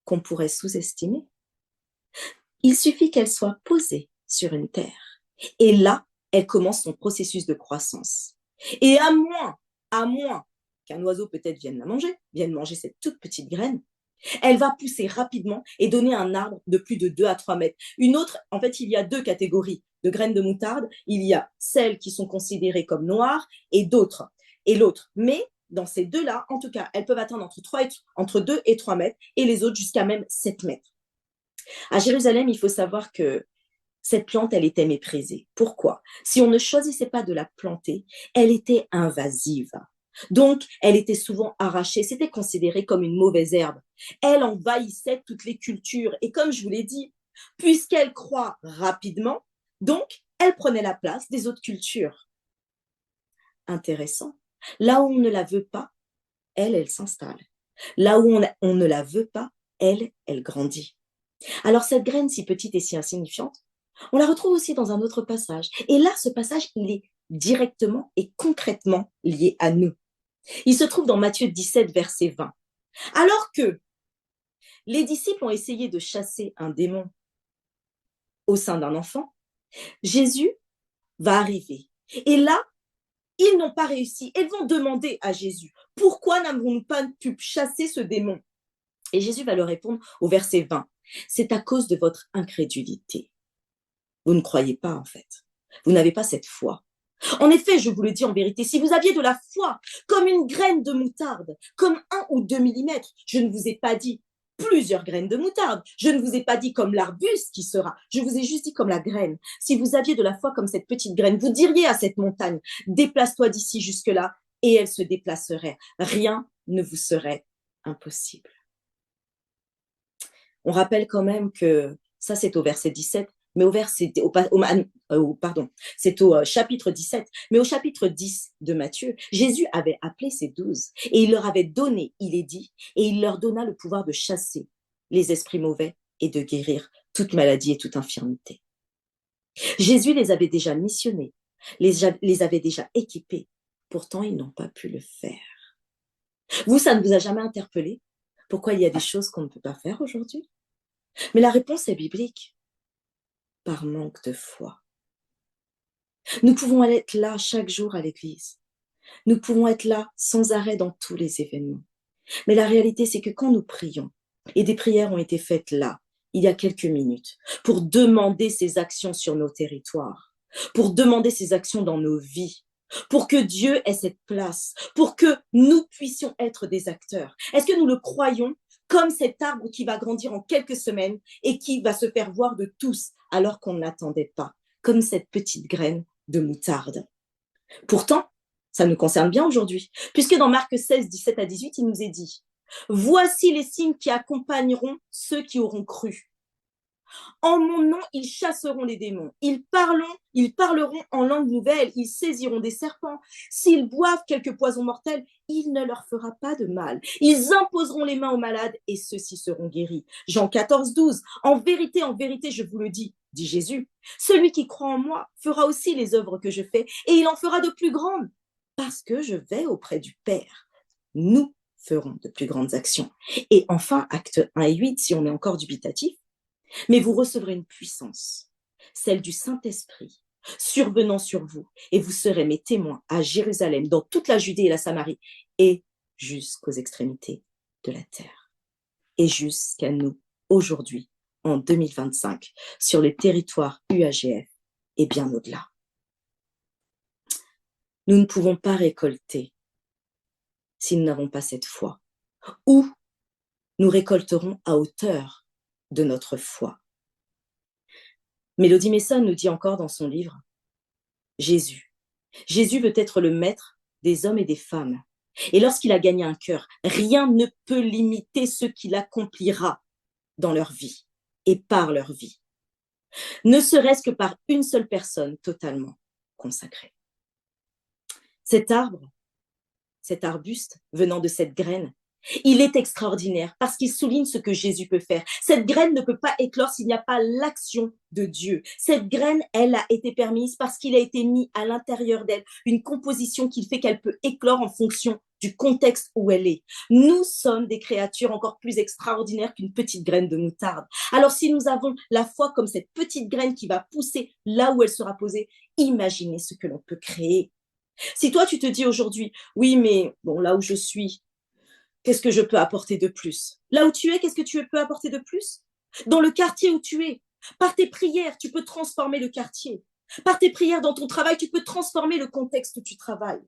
qu'on pourrait sous-estimer, il suffit qu'elle soit posée sur une terre. Et là, elle commence son processus de croissance. Et à moins qu'un oiseau peut-être vienne manger cette toute petite graine, elle va pousser rapidement et donner un arbre de plus de 2 à 3 mètres. Une autre, en fait, il y a 2 catégories de graines de moutarde. Il y a celles qui sont considérées comme noires et d'autres. Et l'autre. Mais dans ces deux-là, en tout cas, elles peuvent atteindre entre 2 et 3 mètres et les autres jusqu'à même 7 mètres. À Jérusalem, il faut savoir que cette plante, elle était méprisée. Pourquoi? Si on ne choisissait pas de la planter, elle était invasive. Donc, elle était souvent arrachée. C'était considéré comme une mauvaise herbe. Elle envahissait toutes les cultures. Et comme je vous l'ai dit, puisqu'elle croît rapidement, donc, elle prenait la place des autres cultures. Intéressant. Là où on ne la veut pas, elle s'installe. Là où on ne la veut pas, elle grandit. Alors, cette graine si petite et si insignifiante, on la retrouve aussi dans un autre passage. Et là, ce passage, il est directement et concrètement lié à nous. Il se trouve dans Matthieu 17, verset 20. Alors que les disciples ont essayé de chasser un démon au sein d'un enfant, Jésus va arriver. Et là, ils n'ont pas réussi. Ils vont demander à Jésus, pourquoi n'avons-nous pas pu chasser ce démon? Et Jésus va leur répondre au verset 20. C'est à cause de votre incrédulité. Vous ne croyez pas, en fait. Vous n'avez pas cette foi. En effet, je vous le dis en vérité, si vous aviez de la foi comme une graine de moutarde, comme 1 ou 2 millimètres, je ne vous ai pas dit plusieurs graines de moutarde, je ne vous ai pas dit comme l'arbuste qui sera, je vous ai juste dit comme la graine. Si vous aviez de la foi comme cette petite graine, vous diriez à cette montagne, déplace-toi d'ici jusque-là, et elle se déplacerait. Rien ne vous serait impossible. On rappelle quand même que ça, c'est au verset 17, mais c'est au chapitre 17, mais au chapitre 10 de Matthieu, Jésus avait appelé ses 12 et il leur avait donné, il est dit, et il leur donna le pouvoir de chasser les esprits mauvais et de guérir toute maladie et toute infirmité. Jésus les avait déjà missionnés, les avait déjà équipés, pourtant ils n'ont pas pu le faire. Vous, ça ne vous a jamais interpellé? Pourquoi il y a des choses qu'on ne peut pas faire aujourd'hui? Mais la réponse est biblique. Par manque de foi. Nous pouvons être là chaque jour à l'église. Nous pouvons être là sans arrêt dans tous les événements. Mais la réalité, c'est que quand nous prions, et des prières ont été faites là, il y a quelques minutes, pour demander ces actions sur nos territoires, pour demander ces actions dans nos vies, pour que Dieu ait cette place, pour que nous puissions être des acteurs. Est-ce que nous le croyons comme cet arbre qui va grandir en quelques semaines et qui va se faire voir de tous alors qu'on ne l'attendait pas, comme cette petite graine de moutarde. Pourtant, ça nous concerne bien aujourd'hui, puisque dans Marc 16, 17 à 18, il nous est dit « Voici les signes qui accompagneront ceux qui auront cru. En mon nom, ils chasseront les démons. Ils parleront en langue nouvelle. Ils saisiront des serpents. S'ils boivent quelques poisons mortels, il ne leur fera pas de mal. Ils imposeront les mains aux malades et ceux-ci seront guéris. » Jean 14, 12. En vérité, je vous le dis, dit Jésus, celui qui croit en moi fera aussi les œuvres que je fais et il en fera de plus grandes parce que je vais auprès du Père. Nous ferons de plus grandes actions. Et enfin, actes 1 et 8, si on est encore dubitatif, mais vous recevrez une puissance, celle du Saint-Esprit, survenant sur vous, et vous serez mes témoins à Jérusalem, dans toute la Judée et la Samarie, et jusqu'aux extrémités de la terre, et jusqu'à nous, aujourd'hui, en 2025 sur le territoire UAGF et bien au-delà. Nous ne pouvons pas récolter si nous n'avons pas cette foi, ou nous récolterons à hauteur de notre foi. Mélodie Mason nous dit encore dans son livre, Jésus veut être le maître des hommes et des femmes. Et lorsqu'il a gagné un cœur, rien ne peut limiter ce qu'il accomplira dans leur vie et par leur vie, ne serait-ce que par une seule personne totalement consacrée. Cet arbre, cet arbuste venant de cette graine, il est extraordinaire parce qu'il souligne ce que Jésus peut faire. Cette graine ne peut pas éclore s'il n'y a pas l'action de Dieu. Cette graine, elle a été permise parce qu'il a été mis à l'intérieur d'elle une composition qui fait qu'elle peut éclore en fonction du contexte où elle est. Nous sommes des créatures encore plus extraordinaires qu'une petite graine de moutarde. Alors si nous avons la foi comme cette petite graine qui va pousser là où elle sera posée, imaginez ce que l'on peut créer. Si toi tu te dis aujourd'hui, oui mais bon là où je suis, qu'est-ce que je peux apporter de plus? Là où tu es, qu'est-ce que tu peux apporter de plus? Dans le quartier où tu es, par tes prières, tu peux transformer le quartier. Par tes prières dans ton travail, tu peux transformer le contexte où tu travailles.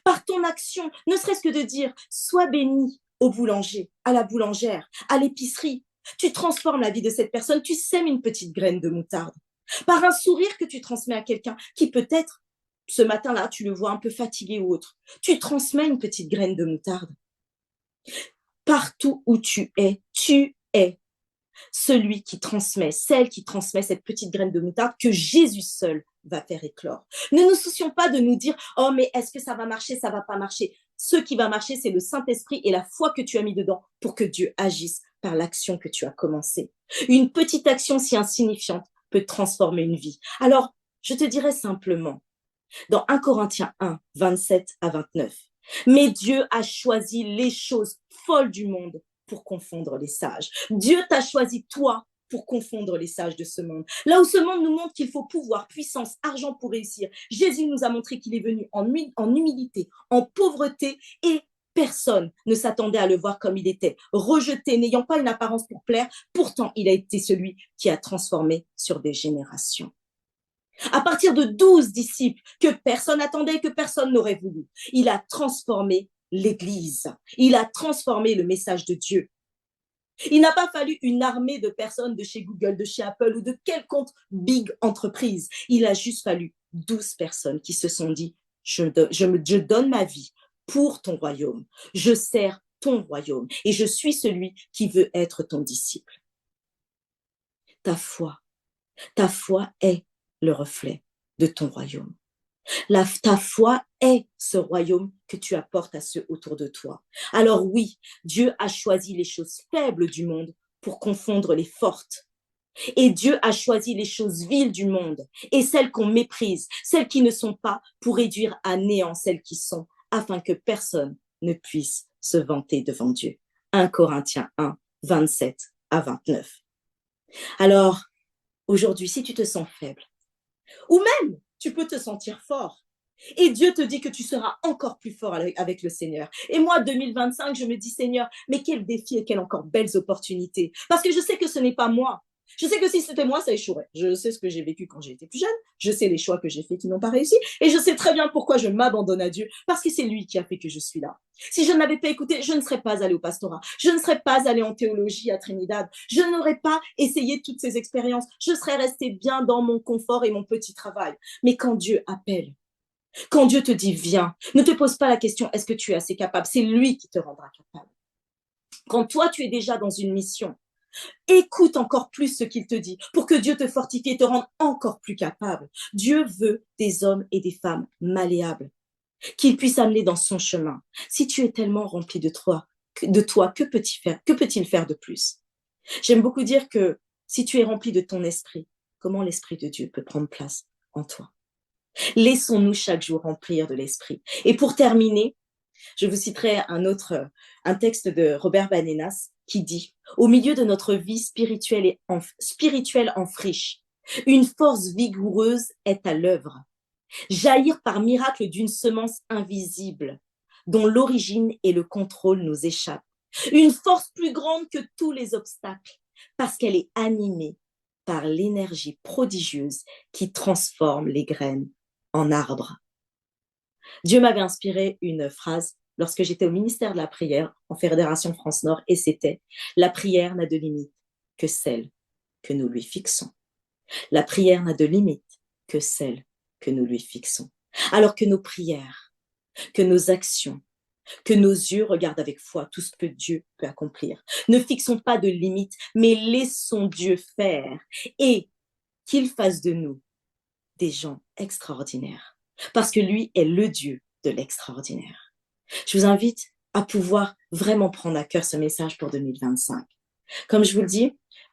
Par ton action, ne serait-ce que de dire « sois béni au boulanger, à la boulangère, à l'épicerie ». Tu transformes la vie de cette personne, tu sèmes une petite graine de moutarde. Par un sourire que tu transmets à quelqu'un qui peut-être, ce matin-là, tu le vois un peu fatigué ou autre. Tu transmets une petite graine de moutarde. Partout où tu es celui qui transmet, celle qui transmet cette petite graine de moutarde que Jésus seul va faire éclore. Ne nous soucions pas de nous dire « Oh, mais est-ce que ça va marcher, ça va pas marcher ?» Ce qui va marcher, c'est le Saint-Esprit et la foi que tu as mis dedans pour que Dieu agisse par l'action que tu as commencée. Une petite action si insignifiante peut transformer une vie. Alors, je te dirais simplement, dans 1 Corinthiens 1, 27 à 29, mais Dieu a choisi les choses folles du monde pour confondre les sages. Dieu t'a choisi, toi, pour confondre les sages de ce monde. Là où ce monde nous montre qu'il faut pouvoir, puissance, argent pour réussir, Jésus nous a montré qu'il est venu en humilité, en pauvreté, et personne ne s'attendait à le voir comme il était, rejeté, n'ayant pas une apparence pour plaire. Pourtant, il a été celui qui a transformé sur des générations. À partir de 12 disciples que personne n'attendait, que personne n'aurait voulu, il a transformé l'Église. Il a transformé le message de Dieu. Il n'a pas fallu une armée de personnes de chez Google, de chez Apple ou de quelconque big entreprise. Il a juste fallu 12 personnes qui se sont dit « je donne ma vie pour ton royaume. Je sers ton royaume et je suis celui qui veut être ton disciple. » Ta foi est le reflet de ton royaume. Ta foi est ce royaume que tu apportes à ceux autour de toi. Alors oui, Dieu a choisi les choses faibles du monde pour confondre les fortes. Et Dieu a choisi les choses viles du monde et celles qu'on méprise, celles qui ne sont pas, pour réduire à néant celles qui sont, afin que personne ne puisse se vanter devant Dieu. 1 Corinthiens 1, 27 à 29. Alors, aujourd'hui, si tu te sens faible, ou même tu peux te sentir fort, et Dieu te dit que tu seras encore plus fort avec le Seigneur. Et moi, 2025, je me dis, Seigneur, mais quel défi et quelles encore belles opportunités. Parce que je sais que ce n'est pas moi. Je sais que si c'était moi, ça échouerait. Je sais ce que j'ai vécu quand j'étais plus jeune. Je sais les choix que j'ai faits qui n'ont pas réussi. Et je sais très bien pourquoi je m'abandonne à Dieu. Parce que c'est lui qui a fait que je suis là. Si je ne l'avais pas écouté, je ne serais pas allée au pastorat. Je ne serais pas allée en théologie à Trinidad. Je n'aurais pas essayé toutes ces expériences. Je serais restée bien dans mon confort et mon petit travail. Mais quand Dieu appelle, quand Dieu te dit viens, ne te pose pas la question est-ce que tu es assez capable? C'est lui qui te rendra capable. Quand toi tu es déjà dans une mission, écoute encore plus ce qu'il te dit pour que Dieu te fortifie et te rende encore plus capable. Dieu veut des hommes et des femmes malléables qu'il puisse amener dans son chemin. Si tu es tellement rempli de toi, que peut-il faire de plus? J'aime beaucoup dire que si tu es rempli de ton esprit, comment l'esprit de Dieu peut prendre place en toi? Laissons-nous chaque jour remplir de l'esprit. Et pour terminer, je vous citerai un texte de Robert Banenas qui dit « Au milieu de notre vie spirituelle en friche, une force vigoureuse est à l'œuvre. Jaillir par miracle d'une semence invisible, dont l'origine et le contrôle nous échappent. Une force plus grande que tous les obstacles parce qu'elle est animée par l'énergie prodigieuse qui transforme les graines en arbres. Dieu m'avait inspiré une phrase lorsque j'étais au ministère de la prière en Fédération France-Nord, et c'était « La prière n'a de limite que celle que nous lui fixons. La prière n'a de limite que celle que nous lui fixons. » Alors que nos prières, que nos actions, que nos yeux regardent avec foi tout ce que Dieu peut accomplir. Ne fixons pas de limites, mais laissons Dieu faire et qu'il fasse de nous des gens extraordinaires. Parce que lui est le Dieu de l'extraordinaire. Je vous invite à pouvoir vraiment prendre à cœur ce message pour 2025. Comme je vous le dis,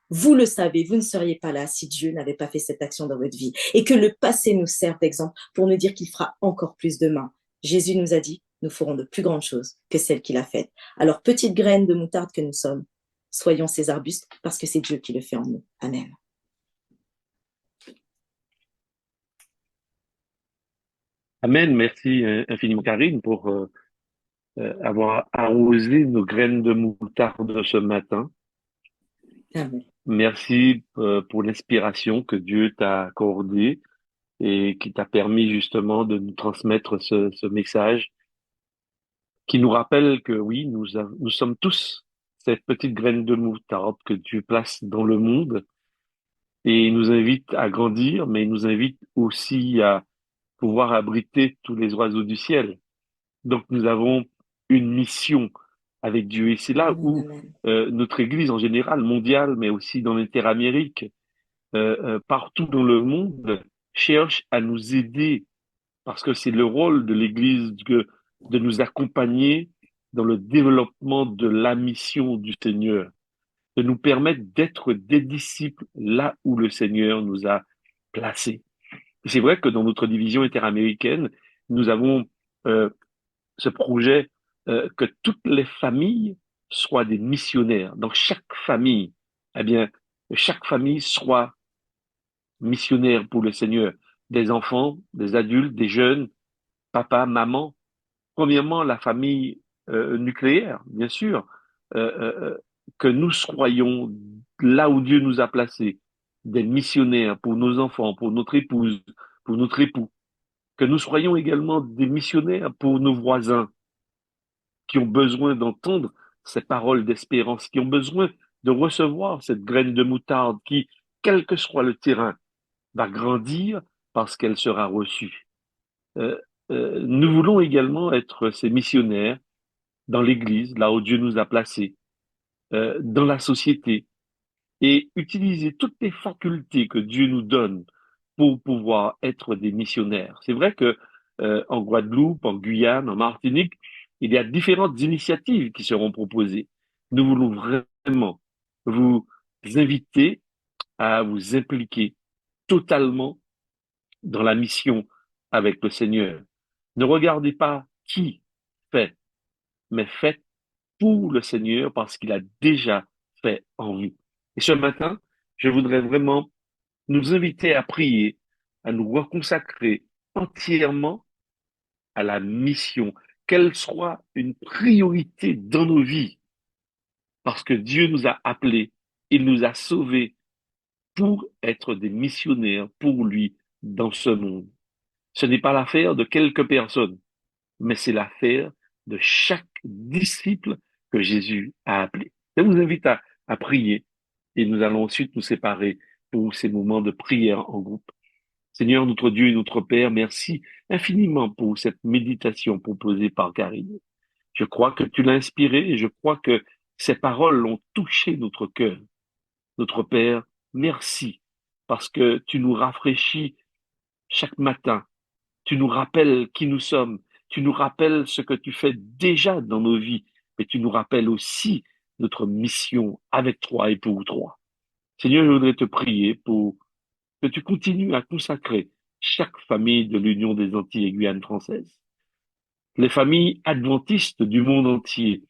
vous le savez, vous ne seriez pas là si Dieu n'avait pas fait cette action dans votre vie et que le passé nous serve d'exemple pour nous dire qu'il fera encore plus demain. Jésus nous a dit, nous ferons de plus grandes choses que celles qu'il a faites. Alors, petite graine de moutarde que nous sommes, soyons ces arbustes parce que c'est Dieu qui le fait en nous. Amen. Amen. Merci infiniment, Karine, pour avoir arrosé nos graines de moutarde ce matin. Amen. Merci pour l'inspiration que Dieu t'a accordée et qui t'a permis justement de nous transmettre ce message qui nous rappelle que oui, nous sommes tous cette petite graine de moutarde que Dieu place dans le monde et il nous invite à grandir, mais il nous invite aussi à pouvoir abriter tous les oiseaux du ciel. Donc nous avons une mission avec Dieu et c'est là où notre Église en général, mondiale, mais aussi dans l'Interamérique, partout dans le monde, cherche à nous aider parce que c'est le rôle de l'Église de nous accompagner dans le développement de la mission du Seigneur, de nous permettre d'être des disciples là où le Seigneur nous a placés. Et c'est vrai que dans notre division interaméricaine, nous avons ce projet que toutes les familles soient des missionnaires. Dans chaque famille, eh bien, chaque famille soit missionnaire pour le Seigneur. Des enfants, des adultes, des jeunes, papa, maman. Premièrement, la famille nucléaire, bien sûr, que nous soyons là où Dieu nous a placés, des missionnaires pour nos enfants, pour notre épouse, pour notre époux. Que nous soyons également des missionnaires pour nos voisins qui ont besoin d'entendre ces paroles d'espérance, qui ont besoin de recevoir cette graine de moutarde qui, quel que soit le terrain, va grandir parce qu'elle sera reçue. Nous voulons également être ces missionnaires dans l'Église, là où Dieu nous a placés, dans la société, et utiliser toutes les facultés que Dieu nous donne pour pouvoir être des missionnaires. C'est vrai que en Guadeloupe, en Guyane, en Martinique, il y a différentes initiatives qui seront proposées. Nous voulons vraiment vous inviter à vous impliquer totalement dans la mission avec le Seigneur. Ne regardez pas qui fait, mais faites pour le Seigneur parce qu'il a déjà fait en vous. Et ce matin, je voudrais vraiment nous inviter à prier, à nous reconsacrer entièrement à la mission, qu'elle soit une priorité dans nos vies, parce que Dieu nous a appelés, il nous a sauvés pour être des missionnaires pour lui dans ce monde. Ce n'est pas l'affaire de quelques personnes, mais c'est l'affaire de chaque disciple que Jésus a appelé. Je vous invite à prier et nous allons ensuite nous séparer pour ces moments de prière en groupe. Seigneur, notre Dieu et notre Père, merci infiniment pour cette méditation proposée par Karine. Je crois que tu l'as inspirée et je crois que ces paroles ont touché notre cœur. Notre Père, merci parce que tu nous rafraîchis chaque matin. Tu nous rappelles qui nous sommes. Tu nous rappelles ce que tu fais déjà dans nos vies. Mais tu nous rappelles aussi notre mission avec toi et pour toi. Seigneur, je voudrais te prier pour que tu continues à consacrer chaque famille de l'Union des Antilles et Guyane française, les familles adventistes du monde entier,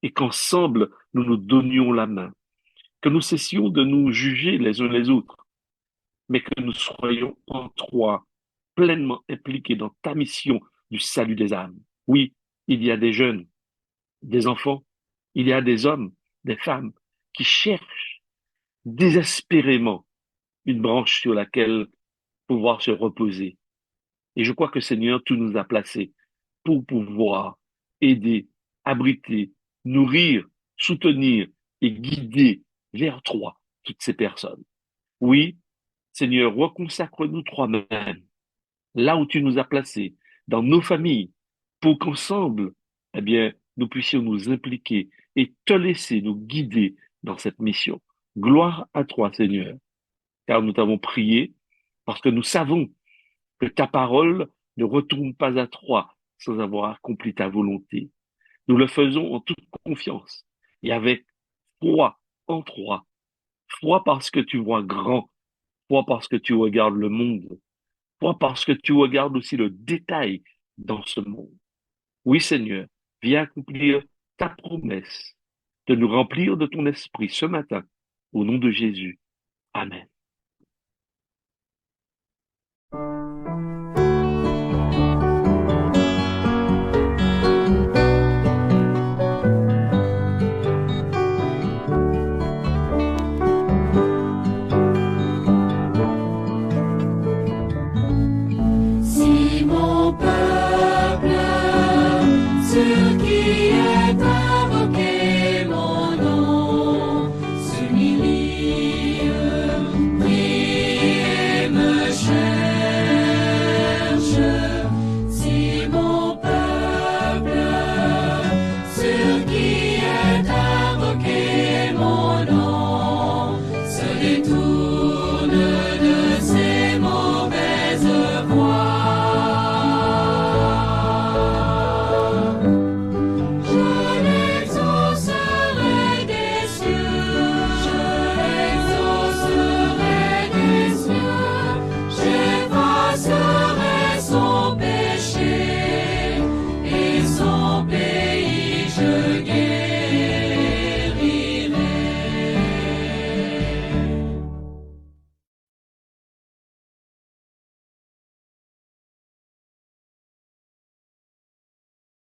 et qu'ensemble nous nous donnions la main, que nous cessions de nous juger les uns les autres, mais que nous soyons en toi pleinement impliqués dans ta mission du salut des âmes. Oui, il y a des jeunes, des enfants, il y a des hommes, des femmes qui cherchent désespérément une branche sur laquelle pouvoir se reposer. Et je crois que Seigneur, tu nous as placés pour pouvoir aider, abriter, nourrir, soutenir et guider vers toi toutes ces personnes. Oui, Seigneur, reconsacre-nous toi-même là où tu nous as placés, dans nos familles, pour qu'ensemble, eh bien, nous puissions nous impliquer et te laisser nous guider dans cette mission. Gloire à toi, Seigneur, car nous t'avons prié parce que nous savons que ta parole ne retourne pas à toi sans avoir accompli ta volonté. Nous le faisons en toute confiance et avec foi en toi. Foi parce que tu vois grand, foi parce que tu regardes le monde, foi parce que tu regardes aussi le détail dans ce monde. Oui, Seigneur, viens accomplir ta promesse de nous remplir de ton esprit ce matin. Au nom de Jésus. Amen.